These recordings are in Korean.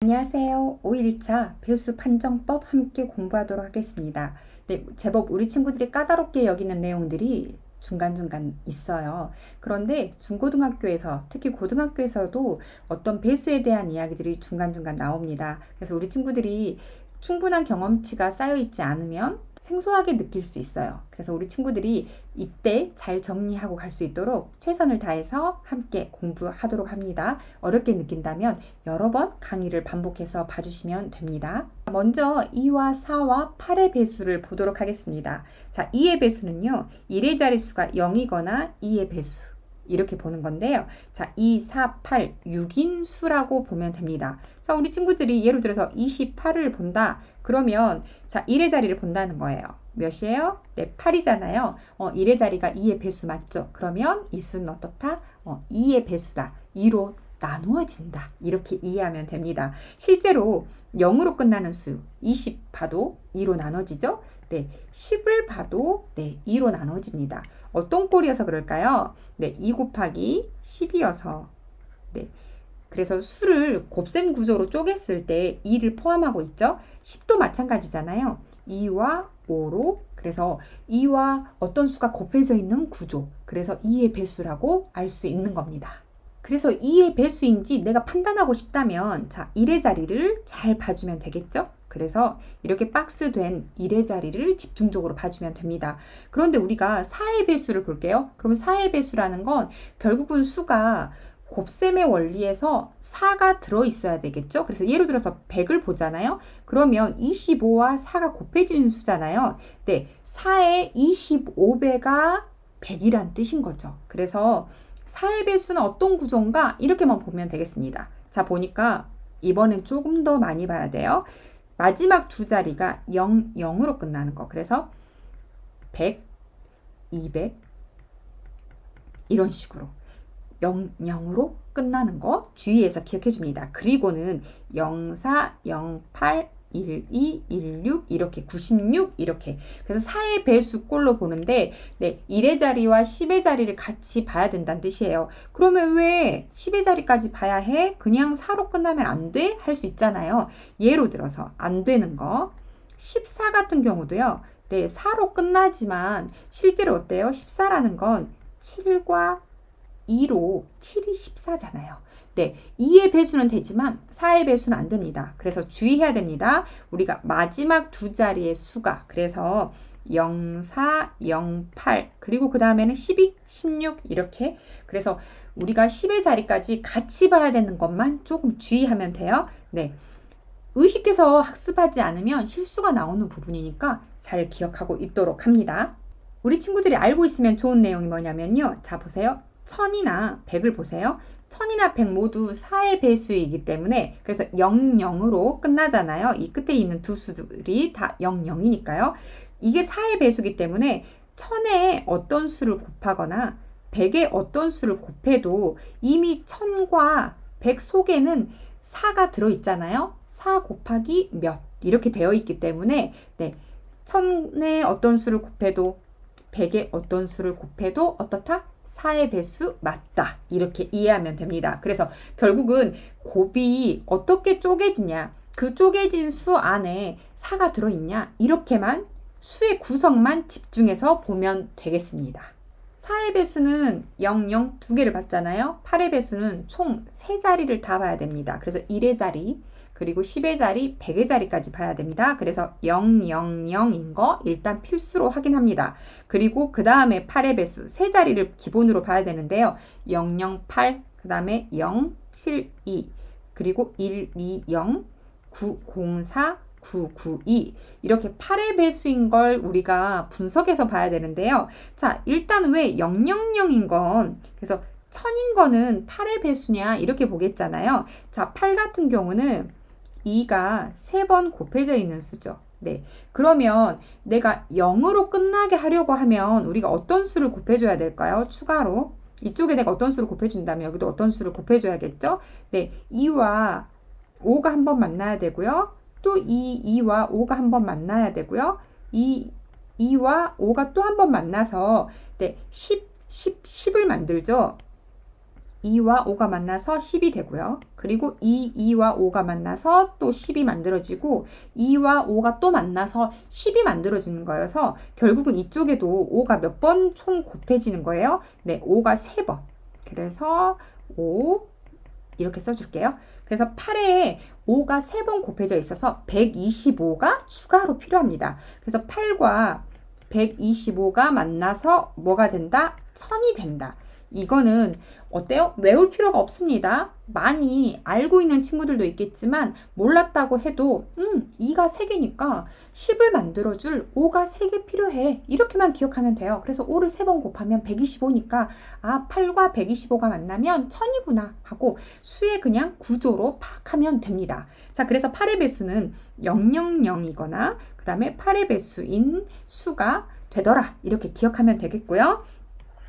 안녕하세요. 5일차 배수 판정법 함께 공부하도록 하겠습니다. 네, 제법 우리 친구들이 까다롭게 여기는 내용들이 중간중간 있어요. 그런데 중고등학교에서, 특히 고등학교에서도 어떤 배수에 대한 이야기들이 중간중간 나옵니다. 그래서 우리 친구들이 충분한 경험치가 쌓여 있지 않으면 생소하게 느낄 수 있어요. 그래서 우리 친구들이 이때 잘 정리하고 갈 수 있도록 최선을 다해서 함께 공부하도록 합니다. 어렵게 느낀다면 여러 번 강의를 반복해서 봐주시면 됩니다. 먼저 2와 4와 8의 배수를 보도록 하겠습니다. 자, 2의 배수는요, 1의 자릿수가 0이거나 2의 배수. 이렇게 보는 건데요. 자, 2, 4, 8, 6인 수라고 보면 됩니다. 자, 우리 친구들이 예를 들어서 28을 본다. 그러면 자, 1의 자리를 본다는 거예요. 몇이에요? 네, 8이잖아요. 1의 자리가 2의 배수 맞죠? 그러면 이 수는 어떻다? 2의 배수다. 2로 나누어진다. 이렇게 이해하면 됩니다. 실제로 0으로 끝나는 수 20 봐도 2로 나눠지죠? 네, 10을 봐도 네, 2로 나눠집니다. 어떤 꼴이어서 그럴까요? 네, 2 곱하기 10이어서 네, 그래서 수를 곱셈 구조로 쪼갰을 때 2를 포함하고 있죠? 10도 마찬가지잖아요. 2와 5로 그래서 2와 어떤 수가 곱해져 있는 구조. 그래서 2의 배수라고 알 수 있는 겁니다. 그래서 2의 배수인지 내가 판단하고 싶다면 자, 1의 자리를 잘 봐주면 되겠죠? 그래서 이렇게 박스된 1의 자리를 집중적으로 봐주면 됩니다. 그런데 우리가 4의 배수를 볼게요. 그럼 4의 배수라는 건 결국은 수가 곱셈의 원리에서 4가 들어있어야 되겠죠? 그래서 예를 들어서 100을 보잖아요. 그러면 25와 4가 곱해지는 수잖아요. 네, 4의 25배가 100이란 뜻인 거죠. 그래서 4의 배수는 어떤 구조인가? 이렇게만 보면 되겠습니다. 자, 보니까 이번엔 조금 더 많이 봐야 돼요. 마지막 두 자리가 0, 0으로 끝나는 거. 그래서 100, 200 이런 식으로 0, 0으로 끝나는 거 주의해서 기억해 줍니다. 그리고는 04, 08, 12, 16 이렇게 96 이렇게 그래서 4의 배수 꼴로 보는데 네, 1의 자리와 10의 자리를 같이 봐야 된다는 뜻이에요. 그러면 왜 10의 자리까지 봐야 해? 그냥 4로 끝나면 안 돼? 할 수 있잖아요. 예로 들어서 안 되는 거 14 같은 경우도요. 네, 4로 끝나지만 실제로 어때요? 14라는 건 7과 2로 7이 14잖아요. 네, 2의 배수는 되지만 4의 배수는 안 됩니다. 그래서 주의해야 됩니다. 우리가 마지막 두 자리의 수가 그래서 04, 08 그리고 그 다음에는 12, 16 이렇게 그래서 우리가 10의 자리까지 같이 봐야 되는 것만 조금 주의하면 돼요. 네, 의식해서 학습하지 않으면 실수가 나오는 부분이니까 잘 기억하고 있도록 합니다. 우리 친구들이 알고 있으면 좋은 내용이 뭐냐면요. 자, 보세요. 1000이나 100을 보세요. 1000이나 100 모두 4의 배수이기 때문에 그래서 0, 0으로 끝나잖아요. 이 끝에 있는 두 수들이 다 0, 0이니까요. 이게 4의 배수이기 때문에 1000에 어떤 수를 곱하거나 100에 어떤 수를 곱해도 이미 1000과 100 속에는 4가 들어있잖아요. 4 곱하기 몇 이렇게 되어 있기 때문에 네, 1000에 어떤 수를 곱해도 100에 어떤 수를 곱해도 어떻다? 4의 배수 맞다. 이렇게 이해하면 됩니다. 그래서 결국은 곱이 어떻게 쪼개지냐. 그 쪼개진 수 안에 4가 들어있냐. 이렇게만 수의 구성만 집중해서 보면 되겠습니다. 4의 배수는 0, 0 두 개를 봤잖아요. 8의 배수는 총 3자리를 다 봐야 됩니다. 그래서 1의 자리, 그리고 10의 자리, 100의 자리까지 봐야 됩니다. 그래서 0, 0, 0인 거 일단 필수로 확인합니다. 그리고 그 다음에 8의 배수, 3자리를 기본으로 봐야 되는데요. 0, 0, 8, 그 다음에 0, 7, 2, 그리고 1, 2, 0, 9, 0, 4, 9, 9, 2 이렇게 8의 배수인 걸 우리가 분석해서 봐야 되는데요. 자, 일단 왜 0, 0, 0인 건 그래서 1000인 거는 8의 배수냐 이렇게 보겠잖아요. 자, 8 같은 경우는 2가 3번 곱해져 있는 수죠. 네, 그러면 내가 0으로 끝나게 하려고 하면 우리가 어떤 수를 곱해줘야 될까요? 추가로 이쪽에 내가 어떤 수를 곱해준다면 여기도 어떤 수를 곱해줘야겠죠? 네, 2와 5가 한번 만나야 되고요. 또 2와 5가 한번 만나야 되고요. 2와 5가 또 한번 만나서 네, 10을 만들죠. 2와 5가 만나서 10이 되고요. 그리고 2와 5가 만나서 또 10이 만들어지고 2와 5가 또 만나서 10이 만들어지는 거여서 결국은 이쪽에도 5가 몇 번 총 곱해지는 거예요. 네, 5가 3번. 그래서 5 이렇게 써줄게요. 그래서 8에 5가 3번 곱해져 있어서 125가 추가로 필요합니다. 그래서 8과 125가 만나서 뭐가 된다? 1000이 된다. 이거는 어때요? 외울 필요가 없습니다. 많이 알고 있는 친구들도 있겠지만 몰랐다고 해도 2가 3개니까 10을 만들어줄 5가 3개 필요해. 이렇게만 기억하면 돼요. 그래서 5를 3번 곱하면 125니까 8과 125가 만나면 1000이구나 하고 수의 그냥 구조로 파악하면 됩니다. 자, 그래서 8의 배수는 000이거나 그 다음에 8의 배수인 수가 되더라. 이렇게 기억하면 되겠고요.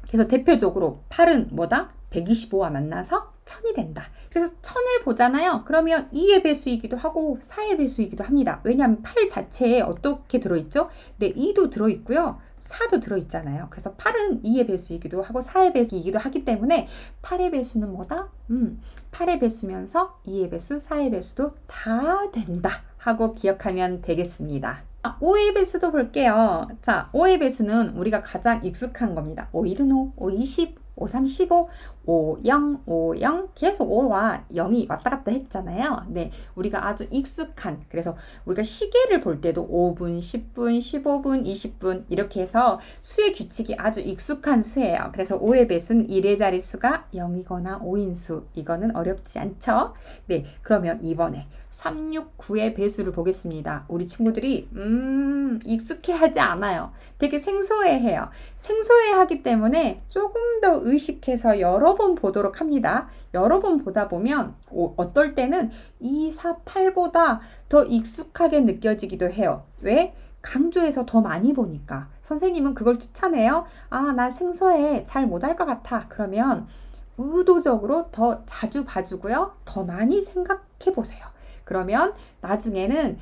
그래서 대표적으로 8은 뭐다? 125와 만나서 1000이 된다. 그래서 1000을 보잖아요. 그러면 2의 배수이기도 하고 4의 배수이기도 합니다. 왜냐하면 8 자체에 어떻게 들어있죠? 네, 2도 들어있고요. 4도 들어있잖아요. 그래서 8은 2의 배수이기도 하고 4의 배수이기도 하기 때문에 8의 배수는 뭐다? 8의 배수면서 2의 배수, 4의 배수도 다 된다 하고 기억하면 되겠습니다. 5의 배수도 볼게요. 자, 5의 배수는 우리가 가장 익숙한 겁니다. 5, 1은 5, 5, 20, 5, 3, 15, 5, 0, 5, 0 계속 5와 0이 왔다 갔다 했잖아요. 네, 우리가 아주 익숙한, 그래서 우리가 시계를 볼 때도 5분, 10분, 15분, 20분 이렇게 해서 수의 규칙이 아주 익숙한 수예요. 그래서 5의 배수는 1의 자릿수가 0이거나 5인수. 이거는 어렵지 않죠? 네, 그러면 이번에 3, 6, 9의 배수를 보겠습니다. 우리 친구들이 익숙해하지 않아요. 되게 생소해해요. 생소해하기 때문에 조금 더 의식해서 여러 번 보도록 합니다. 여러 번 보다 보면 어떨 때는 2, 4, 8보다 더 익숙하게 느껴지기도 해요. 왜? 강조해서 더 많이 보니까. 선생님은 그걸 추천해요. 나 생소해. 잘 못할 것 같아. 그러면 의도적으로 더 자주 봐주고요. 더 많이 생각해 보세요. 그러면 나중에는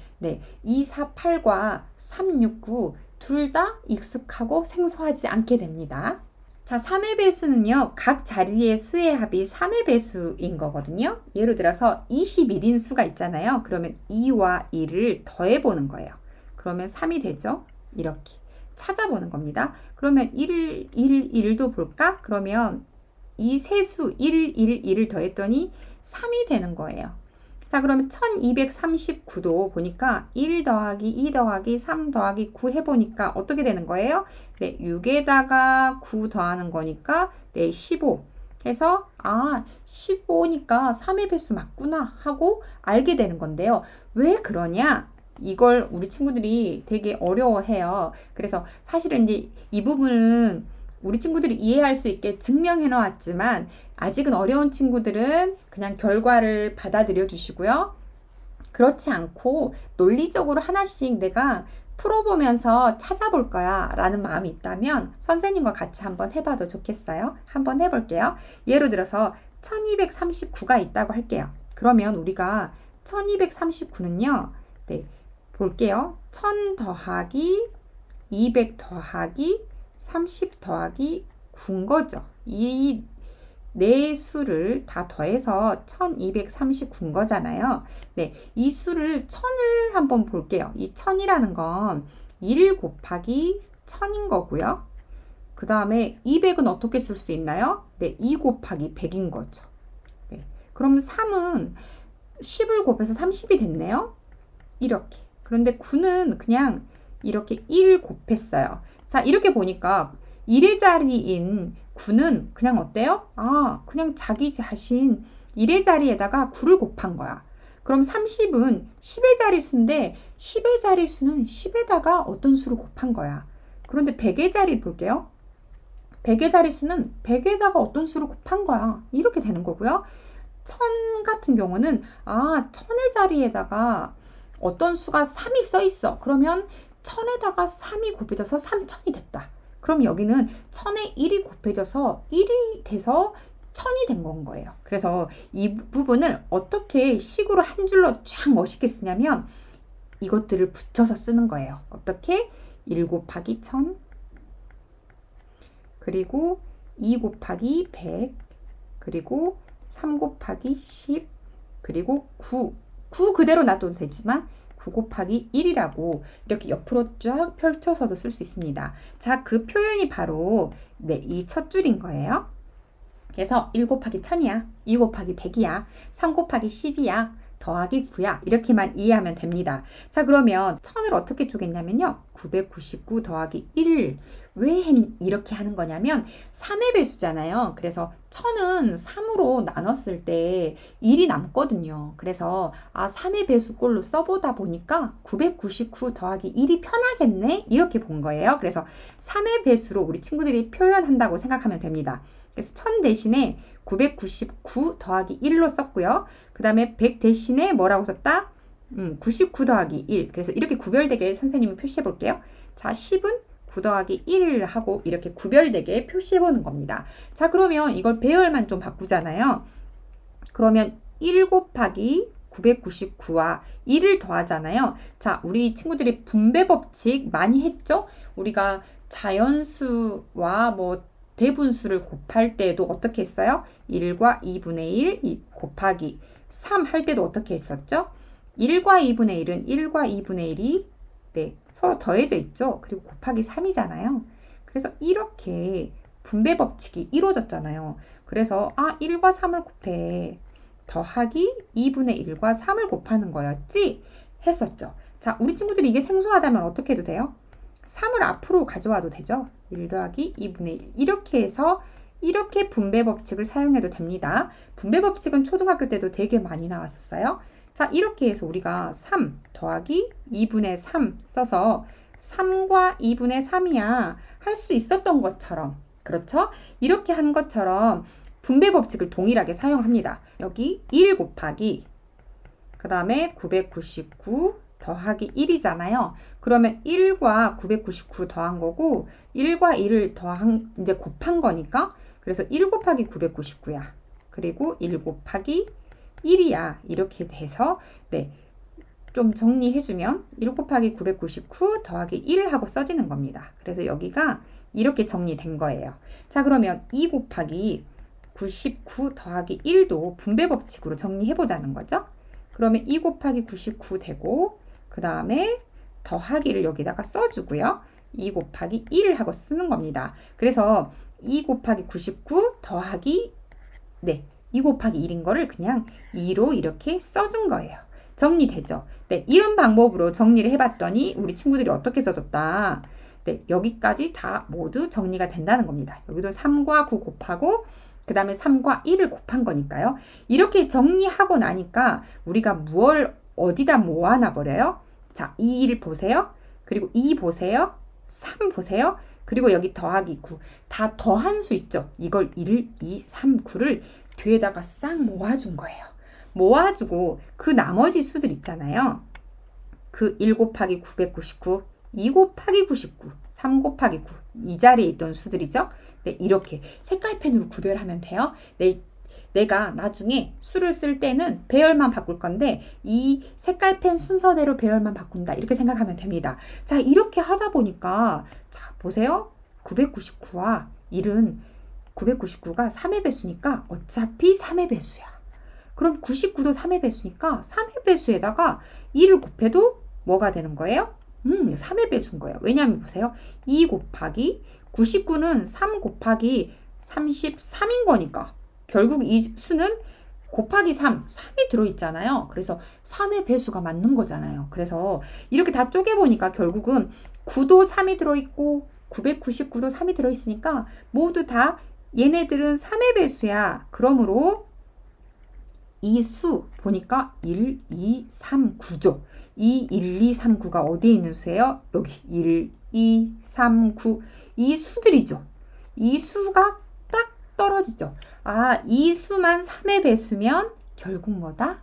2, 4, 8과 3, 6, 9 둘 다 익숙하고 생소하지 않게 됩니다. 자, 3의 배수는요. 각 자리의 수의 합이 3의 배수인 거거든요. 예를 들어서 21인 수가 있잖아요. 그러면 2와 1을 더해보는 거예요. 그러면 3이 되죠. 이렇게 찾아보는 겁니다. 그러면 1도 볼까? 그러면 이 세 수 1, 1을 더했더니 3이 되는 거예요. 자, 그러면 1239도 보니까 1 더하기 2 더하기 3 더하기 9 해보니까 어떻게 되는 거예요? 네, 6에다가 9 더하는 거니까 15 해서 15니까 3의 배수 맞구나 하고 알게 되는 건데요. 왜 그러냐? 이걸 우리 친구들이 되게 어려워해요. 그래서 사실은 이제 이 부분은 우리 친구들이 이해할 수 있게 증명해 놓았지만 아직은 어려운 친구들은 그냥 결과를 받아들여 주시고요. 그렇지 않고 논리적으로 하나씩 내가 풀어보면서 찾아볼 거야 라는 마음이 있다면 선생님과 같이 한번 해봐도 좋겠어요. 한번 해볼게요. 예를 들어서 1239가 있다고 할게요. 그러면 우리가 1239는요. 네, 볼게요. 1000 더하기 200 더하기 30 더하기 9인 거죠. 이 네 수를 다 더해서 1239인 거잖아요. 네, 이 수를 1000을 한번 볼게요. 이 1000이라는 건 1 곱하기 1000인 거고요. 그 다음에 200은 어떻게 쓸 수 있나요? 네, 2 곱하기 100인 거죠. 네, 그럼 3은 10을 곱해서 30이 됐네요. 이렇게. 그런데 9는 그냥 이렇게 1 곱했어요. 자, 이렇게 보니까 1의 자리인 9는 그냥 어때요? 그냥 자기 자신 1의 자리에다가 9를 곱한 거야. 그럼 30은 10의 자리수인데 10의 자리수는 10에다가 어떤 수를 곱한 거야. 그런데 100의 자리 볼게요. 100의 자리수는 100에다가 어떤 수를 곱한 거야. 이렇게 되는 거고요. 1000 같은 경우는 1000의 자리에다가 어떤 수가 3이 써 있어. 그러면 1000에다가 3이 곱해져서 3000이 됐다. 그럼 여기는 1000에 1이 곱해져서 1이 돼서 1000이 된 건 거예요. 그래서 이 부분을 어떻게 식으로 한 줄로 쫙 멋있게 쓰냐면 이것들을 붙여서 쓰는 거예요. 어떻게? 1 곱하기 1000 그리고 2 곱하기 100 그리고 3 곱하기 10, 그리고 9. 9 그대로 놔둬도 되지만 9 곱하기 1이라고 이렇게 옆으로 쫙 펼쳐서도 쓸 수 있습니다. 자, 그 표현이 바로 네, 이 첫 줄인 거예요. 그래서 1 곱하기 1000이야. 2 곱하기 100이야. 3 곱하기 10이야. 더하기 9야. 이렇게만 이해하면 됩니다. 자, 그러면 1000을 어떻게 쪼갰냐면요. 999 더하기 1. 왜 이렇게 하는 거냐면 3의 배수잖아요. 그래서 1000은 3으로 나눴을 때 1이 남거든요. 그래서 3의 배수 꼴로 써보다 보니까 999 더하기 1이 편하겠네? 이렇게 본 거예요. 그래서 3의 배수로 우리 친구들이 표현한다고 생각하면 됩니다. 그래서 1000 대신에 999 더하기 1로 썼고요. 그 다음에 100 대신에 뭐라고 썼다? 99 더하기 1. 그래서 이렇게 구별되게 선생님이 표시해 볼게요. 자, 10은 9 더하기 1 하고 이렇게 구별되게 표시해 보는 겁니다. 자, 그러면 이걸 배열만 좀 바꾸잖아요. 그러면 1 곱하기 999와 1을 더하잖아요. 자, 우리 친구들이 분배 법칙 많이 했죠? 우리가 자연수와 뭐 대분수를 곱할 때도 어떻게 했어요? 1과 2분의 1 곱하기 3 할 때도 어떻게 했었죠? 1과 2분의 1은 1과 2분의 1이 네, 서로 더해져 있죠. 그리고 곱하기 3이잖아요. 그래서 이렇게 분배 법칙이 이루어졌잖아요. 그래서 1과 3을 곱해 더하기 2분의 1과 3을 곱하는 거였지? 했었죠. 자, 우리 친구들이 이게 생소하다면 어떻게 해도 돼요? 3을 앞으로 가져와도 되죠. 1 더하기 2분의 1 이렇게 해서 이렇게 분배 법칙을 사용해도 됩니다. 분배 법칙은 초등학교 때도 되게 많이 나왔었어요. 자, 이렇게 해서 우리가 3 더하기 2분의 3 써서 3과 2분의 3이야 할 수 있었던 것처럼, 그렇죠? 이렇게 한 것처럼 분배 법칙을 동일하게 사용합니다. 여기 1 곱하기 그 다음에 999 더하기 1이잖아요. 그러면 1과 999 더한 거고 1과 1을 이제 곱한 거니까 그래서 1 곱하기 999야. 그리고 1 곱하기 1이야. 이렇게 돼서 네, 좀 정리해주면 1 곱하기 999 더하기 1 하고 써지는 겁니다. 그래서 여기가 이렇게 정리된 거예요. 자, 그러면 2 곱하기 99 더하기 1도 분배 법칙으로 정리해보자는 거죠. 그러면 2 곱하기 99 되고 그 다음에 더하기를 여기다가 써주고요. 2 곱하기 1 하고 쓰는 겁니다. 그래서 2 곱하기 99 더하기 네, 2 곱하기 1인 거를 그냥 2로 이렇게 써준 거예요. 정리되죠? 네, 이런 방법으로 정리를 해봤더니 우리 친구들이 어떻게 써줬다? 네, 여기까지 다 모두 정리가 된다는 겁니다. 여기도 3과 9 곱하고 그 다음에 3과 1을 곱한 거니까요. 이렇게 정리하고 나니까 우리가 무엇을 어디다 모아놔 버려요? 자, 2를 보세요. 그리고 2 보세요. 3 보세요. 그리고 여기 더하기 9. 다 더한 수 있죠? 이걸 1, 2, 3, 9를 뒤에다가 싹 모아준 거예요. 모아주고 그 나머지 수들 있잖아요. 그 1 곱하기 999, 2 곱하기 99, 3 곱하기 9. 이 자리에 있던 수들이죠. 네, 이렇게 색깔펜으로 구별하면 돼요. 네, 내가 나중에 수를 쓸 때는 배열만 바꿀 건데 이 색깔펜 순서대로 배열만 바꾼다. 이렇게 생각하면 됩니다. 자, 이렇게 하다 보니까 자, 보세요. 999와 1은 999가 3의 배수니까 어차피 3의 배수야. 그럼 99도 3의 배수니까 3의 배수에다가 2를 곱해도 뭐가 되는 거예요? 3의 배수인 거예요. 왜냐하면 보세요. 2 곱하기 99는 3 곱하기 33인 거니까 결국 이 수는 곱하기 3, 3이 들어있잖아요. 그래서 3의 배수가 맞는 거잖아요. 그래서 이렇게 다 쪼개보니까 결국은 9도 3이 들어있고 999도 3이 들어있으니까 모두 다 얘네들은 3의 배수야. 그러므로 이 수 보니까 1, 2, 3, 9죠. 이 1, 2, 3, 9가 어디에 있는 수예요? 여기 1, 2, 3, 9. 이 수들이죠. 이 수가 딱 떨어지죠. 이 수만 3의 배수면 결국 뭐다?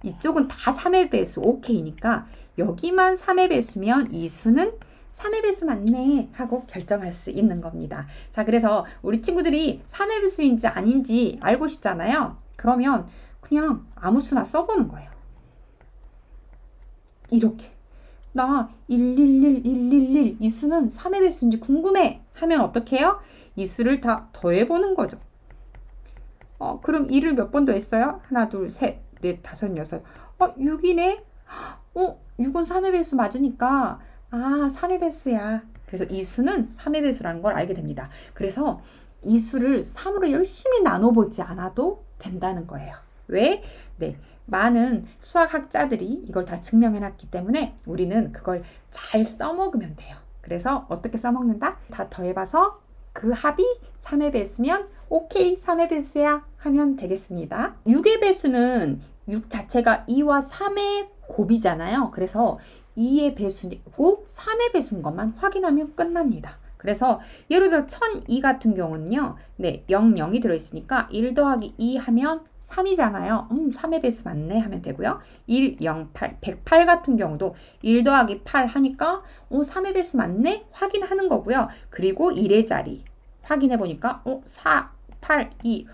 이쪽은 다 3의 배수 오케이니까 여기만 3의 배수면 이 수는 3의 배수 맞네 하고 결정할 수 있는 겁니다. 자, 그래서 우리 친구들이 3의 배수인지 아닌지 알고 싶잖아요. 그러면 그냥 아무 수나 써보는 거예요. 이렇게 나 111, 111 이 수는 3의 배수인지 궁금해 하면 어떻게 해요? 이 수를 다 더해보는 거죠. 그럼 2를 몇 번 더 했어요? 하나, 둘, 셋, 넷, 다섯, 여섯. 6이네? 6은 3의 배수 맞으니까 3의 배수야. 그래서 이 수는 3의 배수라는 걸 알게 됩니다. 그래서 이 수를 3으로 열심히 나눠보지 않아도 된다는 거예요. 왜? 네, 많은 수학학자들이 이걸 다 증명해놨기 때문에 우리는 그걸 잘 써먹으면 돼요. 그래서 어떻게 써먹는다? 다 더해봐서 그 합이 3의 배수면 오케이, 3의 배수야 하면 되겠습니다. 6의 배수는 6 자체가 2와 3의 곱이잖아요. 그래서 2의 배수고 3의 배수인 것만 확인하면 끝납니다. 그래서 예를 들어 1002 같은 경우는요. 네, 0, 0이 들어있으니까 1 더하기 2 하면 3이잖아요. 3의 배수 맞네 하면 되고요. 1, 0, 8, 108 같은 경우도 1 더하기 8 하니까 3의 배수 맞네? 확인하는 거고요. 그리고 1의 자리 확인해 보니까 4, 8, 2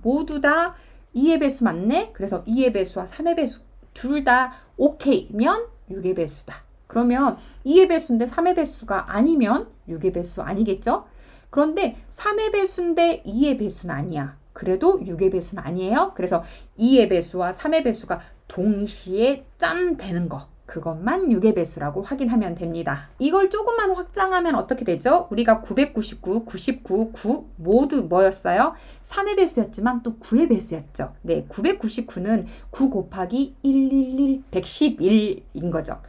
모두 다 2의 배수 맞네? 그래서 2의 배수와 3의 배수 둘 다 오케이면 6의 배수다. 그러면 2의 배수인데 3의 배수가 아니면 6의 배수 아니겠죠? 그런데 3의 배수인데 2의 배수는 아니야. 그래도 6의 배수는 아니에요. 그래서 2의 배수와 3의 배수가 동시에 짠 되는 거. 그것만 6의 배수라고 확인하면 됩니다. 이걸 조금만 확장하면 어떻게 되죠? 우리가 999, 99, 9 모두 뭐였어요? 3의 배수였지만 또 9의 배수였죠. 네, 999는 9 곱하기 111, 111인 거죠.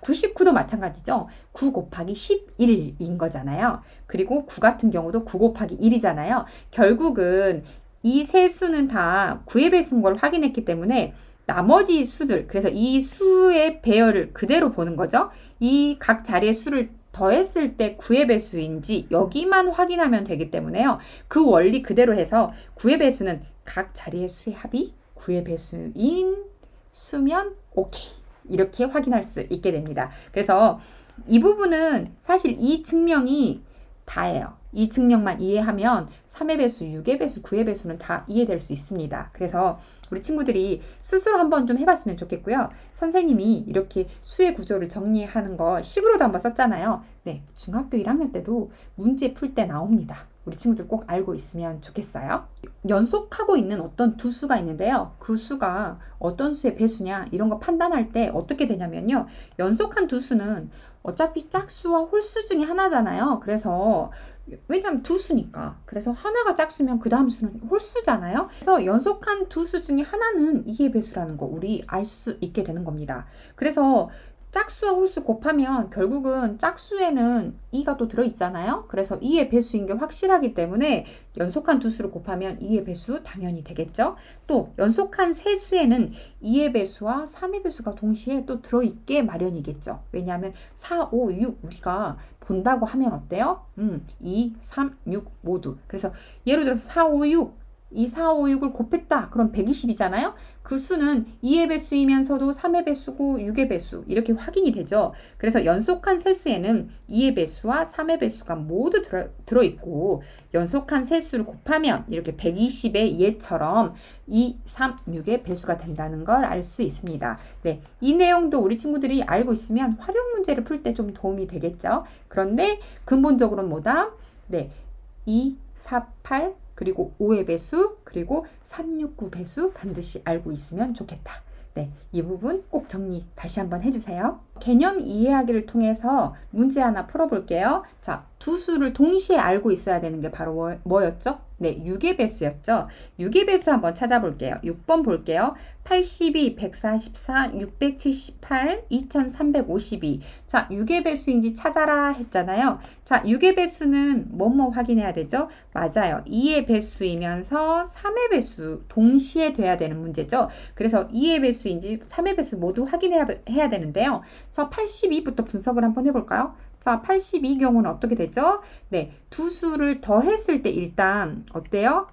99도 마찬가지죠. 9 곱하기 11인 거잖아요. 그리고 9 같은 경우도 9 곱하기 1이잖아요. 결국은 이 세 수는 다 9의 배수인 걸 확인했기 때문에 나머지 수들, 그래서 이 수의 배열을 그대로 보는 거죠. 이 각 자리의 수를 더했을 때 9의 배수인지 여기만 확인하면 되기 때문에요. 그 원리 그대로 해서 9의 배수는 각 자리의 수의 합이 9의 배수인 수면 오케이. 이렇게 확인할 수 있게 됩니다. 그래서 이 부분은 사실 이 증명이 다예요. 이 증명만 이해하면 3의 배수, 6의 배수, 9의 배수는 다 이해될 수 있습니다. 그래서 우리 친구들이 스스로 한번 좀 해봤으면 좋겠고요. 선생님이 이렇게 수의 구조를 정리하는 거 식으로도 한번 썼잖아요. 네, 중학교 1학년 때도 문제 풀 때 나옵니다. 우리 친구들 꼭 알고 있으면 좋겠어요. 연속하고 있는 어떤 두 수가 있는데요. 그 수가 어떤 수의 배수냐 이런 거 판단할 때 어떻게 되냐면요. 연속한 두 수는 어차피 짝수와 홀수 중에 하나잖아요. 그래서 왜냐면 두 수니까. 그래서 하나가 짝수면 그 다음 수는 홀수잖아요. 그래서 연속한 두 수 중에 하나는 2의 배수라는 거 우리 알 수 있게 되는 겁니다. 그래서 짝수와 홀수 곱하면 결국은 짝수에는 2가 또 들어있잖아요. 그래서 2의 배수인 게 확실하기 때문에 연속한 두 수를 곱하면 2의 배수 당연히 되겠죠. 또 연속한 세 수에는 2의 배수와 3의 배수가 동시에 또 들어있게 마련이겠죠. 왜냐하면 4, 5, 6 우리가 본다고 하면 어때요? 2, 3, 6 모두. 그래서 예를 들어서 4, 5, 6 이 4, 5, 6을 곱했다. 그럼 120이잖아요. 그 수는 2의 배수이면서도 3의 배수고 6의 배수 이렇게 확인이 되죠. 그래서 연속한 세수에는 2의 배수와 3의 배수가 모두 들어있고 연속한 세수를 곱하면 이렇게 120의 얘처럼 2, 3, 6의 배수가 된다는 걸 알 수 있습니다. 네, 이 내용도 우리 친구들이 알고 있으면 활용 문제를 풀 때 좀 도움이 되겠죠. 그런데 근본적으로는 뭐다? 네, 2, 4, 8 그리고 5의 배수, 그리고 369 배수 반드시 알고 있으면 좋겠다. 네, 이 부분 꼭 정리 다시 한번 해주세요. 개념 이해하기를 통해서 문제 하나 풀어볼게요. 자, 두 수를 동시에 알고 있어야 되는 게 바로 뭐였죠? 네, 6의 배수였죠. 6의 배수 한번 찾아볼게요. 6번 볼게요. 82, 144, 678, 2352. 자, 6의 배수인지 찾아라 했잖아요. 자, 6의 배수는 뭐뭐 확인해야 되죠? 맞아요. 2의 배수이면서 3의 배수 동시에 돼야 되는 문제죠. 그래서 2의 배수인지 3의 배수 모두 확인해야 되는데요. 자, 82부터 분석을 한번 해볼까요? 자, 82 경우는 어떻게 되죠? 네, 두 수를 더했을 때 일단 어때요?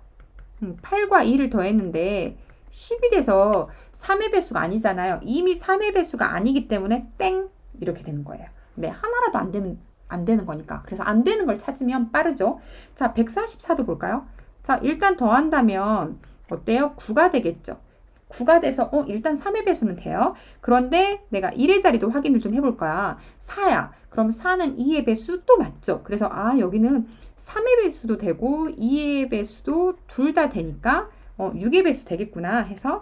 8과 2를 더했는데 10이 돼서 3의 배수가 아니잖아요. 이미 3의 배수가 아니기 때문에 땡 이렇게 되는 거예요. 네, 하나라도 안 되는 거니까. 그래서 안 되는 걸 찾으면 빠르죠. 자, 144도 볼까요? 자, 일단 더한다면 어때요? 9가 되겠죠. 9가 돼서 일단 3의 배수는 돼요. 그런데 내가 1의 자리도 확인을 좀 해볼 거야. 4야. 그럼 4는 2의 배수 또 맞죠? 그래서 여기는 3의 배수도 되고 2의 배수도 둘 다 되니까 6의 배수 되겠구나 해서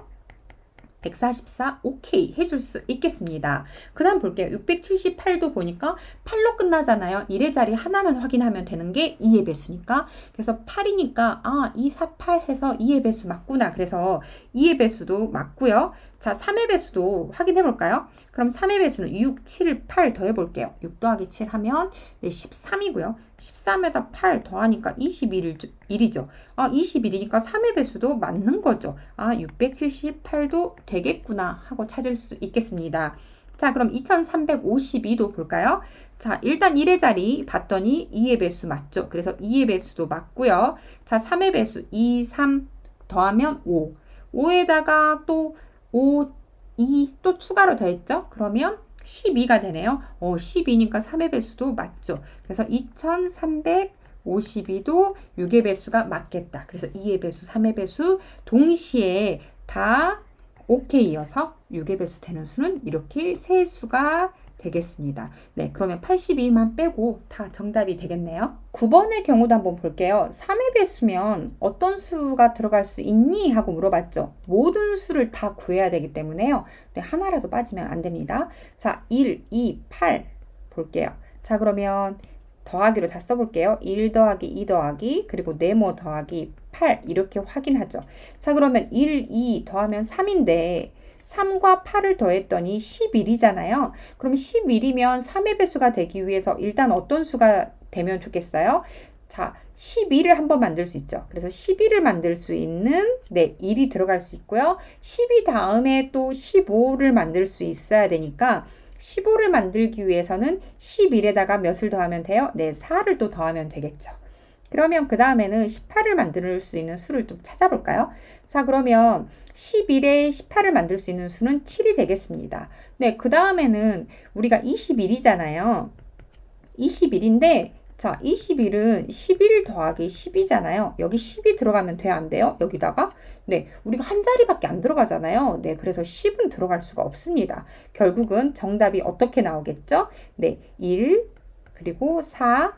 144 오케이 해줄 수 있겠습니다. 그 다음 볼게요. 678도 보니까 8로 끝나잖아요. 1의 자리 하나만 확인하면 되는 게 2의 배수니까. 그래서 8이니까 2, 4, 8 해서 2의 배수 맞구나. 그래서 2의 배수도 맞고요. 자, 3의 배수도 확인해 볼까요? 그럼 3의 배수는 6, 7, 8 더해 볼게요. 6 더하기 7 하면 13이고요. 13에다 8 더하니까 21이죠. 21이니까 3의 배수도 맞는 거죠. 678도 되겠구나 하고 찾을 수 있겠습니다. 자, 그럼 2352도 볼까요? 자, 일단 1의 자리 봤더니 2의 배수 맞죠? 그래서 2의 배수도 맞고요. 자, 3의 배수 2, 3 더하면 5. 5에다가 또 5, 2 또 추가로 더했죠? 그러면 12가 되네요. 12니까 3의 배수도 맞죠? 그래서 2352도 6의 배수가 맞겠다. 그래서 2의 배수, 3의 배수 동시에 다 오케이여서 6의 배수 되는 수는 이렇게 세 수가 되겠습니다. 네, 그러면 82만 빼고 다 정답이 되겠네요. 9번의 경우도 한번 볼게요. 3의 배수면 어떤 수가 들어갈 수 있니? 하고 물어봤죠. 모든 수를 다 구해야 되기 때문에요. 네, 하나라도 빠지면 안 됩니다. 자, 1, 2, 8 볼게요. 자, 그러면 더하기로 다 써볼게요. 1 더하기 2 더하기 그리고 네모 더하기 8 이렇게 확인하죠. 자, 그러면 1, 2 더하면 3인데 3과 8을 더했더니 11이잖아요. 그럼 11이면 3의 배수가 되기 위해서 일단 어떤 수가 되면 좋겠어요? 자, 12를 한번 만들 수 있죠. 그래서 12를 만들 수 있는 1이 들어갈 수 있고요. 12 다음에 또 15를 만들 수 있어야 되니까 15를 만들기 위해서는 11에다가 몇을 더하면 돼요? 4를 또 더하면 되겠죠. 그러면 그 다음에는 18을 만들 수 있는 수를 좀 찾아볼까요? 자, 그러면 11에 18을 만들 수 있는 수는 7이 되겠습니다. 네, 그 다음에는 우리가 21이잖아요. 21인데, 자, 21은 11 더하기 10이잖아요. 여기 10이 들어가면 돼요? 안 돼요? 여기다가? 네, 우리가 한 자리밖에 안 들어가잖아요. 네, 그래서 10은 들어갈 수가 없습니다. 결국은 정답이 어떻게 나오겠죠? 네, 1, 그리고 4,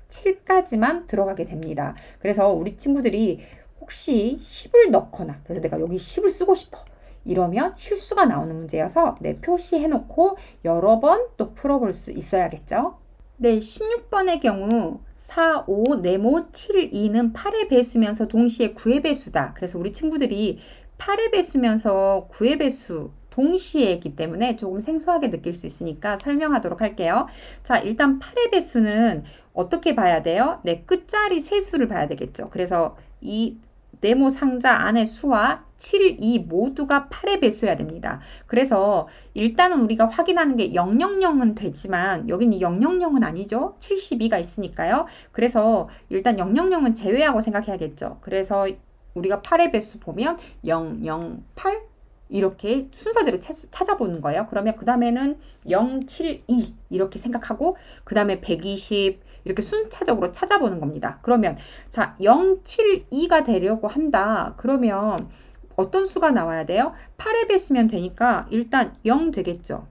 7까지만 들어가게 됩니다. 그래서 우리 친구들이 혹시 10을 넣거나 그래서 내가 여기 10을 쓰고 싶어 이러면 실수가 나오는 문제여서 표시해 놓고 여러 번 또 풀어볼 수 있어야겠죠. 네, 16번의 경우 4, 5, 네모, 7, 2는 8의 배수면서 동시에 9의 배수다. 그래서 우리 친구들이 8의 배수면서 9의 배수 동시에 있기 때문에 조금 생소하게 느낄 수 있으니까 설명하도록 할게요. 자, 일단 8의 배수는 어떻게 봐야 돼요? 네, 끝자리 세 수를 봐야 되겠죠. 그래서 이 네모 상자 안의 수와 7, 2 모두가 8의 배수여야 됩니다. 그래서 일단은 우리가 확인하는 게 000은 되지만 여기는 000은 아니죠. 72가 있으니까요. 그래서 일단 000은 제외하고 생각해야겠죠. 그래서 우리가 8의 배수 보면 008 이렇게 순서대로 찾아보는 거예요. 그러면 그 다음에는 072 이렇게 생각하고 그 다음에 120 이렇게 순차적으로 찾아보는 겁니다. 그러면 자 072가 되려고 한다. 그러면 어떤 수가 나와야 돼요? 8의 배수면 되니까 일단 0 되겠죠.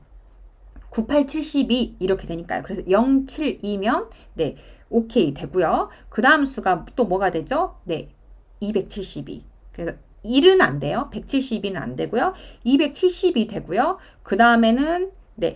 98, 72 이렇게 되니까요. 그래서 072면 오케이 되고요. 그 다음 수가 또 뭐가 되죠? 272. 그래서 1은 안 돼요. 172는 안 되고요. 272 되고요. 그 다음에는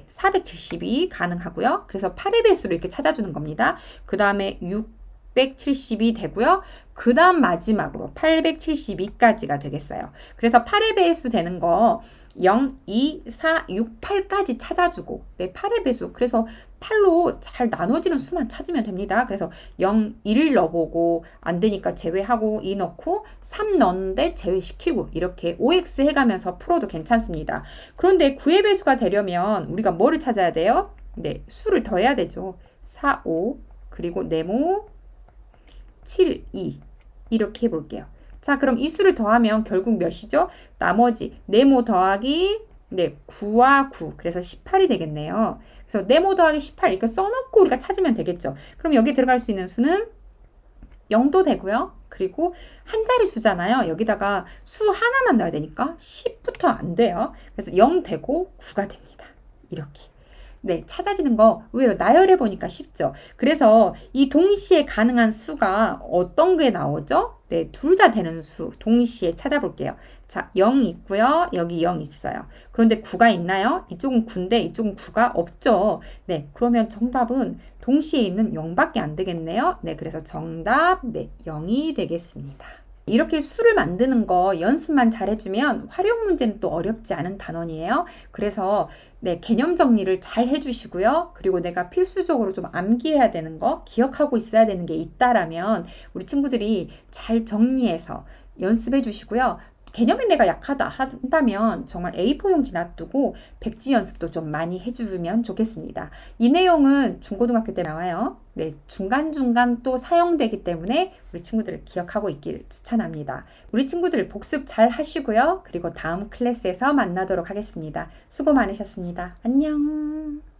472 가능하고요. 그래서 8의 배수로 이렇게 찾아주는 겁니다. 그 다음에 672 되고요. 그 다음 마지막으로 872까지가 되겠어요. 그래서 8의 배수 되는 거 0, 2, 4, 6, 8까지 찾아주고 8의 배수 그래서 8로 잘 나눠지는 수만 찾으면 됩니다. 그래서 0, 1 넣어보고 안 되니까 제외하고 2 넣고 3 넣었는데 제외시키고 이렇게 OX 해가면서 풀어도 괜찮습니다. 그런데 9의 배수가 되려면 우리가 뭐를 찾아야 돼요? 수를 더해야 되죠. 4, 5 그리고 네모 7, 2 이렇게 해볼게요. 자, 그럼 이 수를 더하면 결국 몇이죠? 나머지 네모 더하기 9와 9 그래서 18이 되겠네요. 그래서 네모 더하기 18 이렇게 써놓고 우리가 찾으면 되겠죠. 그럼 여기 들어갈 수 있는 수는 0도 되고요. 그리고 한 자리 수잖아요. 여기다가 수 하나만 넣어야 되니까 10부터 안 돼요. 그래서 0 되고 9가 됩니다. 이렇게. 네, 찾아지는 거 의외로 나열해 보니까 쉽죠. 그래서 이 동시에 가능한 수가 어떤 게 나오죠? 네, 둘 다 되는 수 동시에 찾아볼게요. 자, 0 있고요. 여기 0 있어요. 그런데 9가 있나요? 이쪽은 9인데 이쪽은 9가 없죠. 네, 그러면 정답은 동시에 있는 0밖에 안 되겠네요. 네, 그래서 정답 네, 0이 되겠습니다. 이렇게 수를 만드는 거 연습만 잘해주면 활용 문제는 또 어렵지 않은 단원이에요. 그래서 네, 개념 정리를 잘 해주시고요. 그리고 내가 필수적으로 좀 암기해야 되는 거, 기억하고 있어야 되는 게 있다라면 우리 친구들이 잘 정리해서 연습해 주시고요. 개념이 내가 약하다 한다면 정말 A4 용지 놔두고 백지 연습도 좀 많이 해주면 좋겠습니다. 이 내용은 중고등학교 때 나와요. 네, 중간중간 또 사용되기 때문에 우리 친구들 기억하고 있길 추천합니다. 우리 친구들 복습 잘 하시고요. 그리고 다음 클래스에서 만나도록 하겠습니다. 수고 많으셨습니다. 안녕.